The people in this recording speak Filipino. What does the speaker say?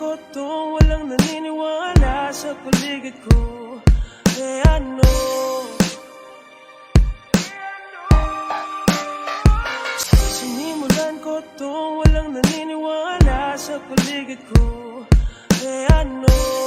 ko to, walang naniniwala sa paligid ko. Ano? Sinimulan ko to, walang naniniwala sa paligid ko. Ano?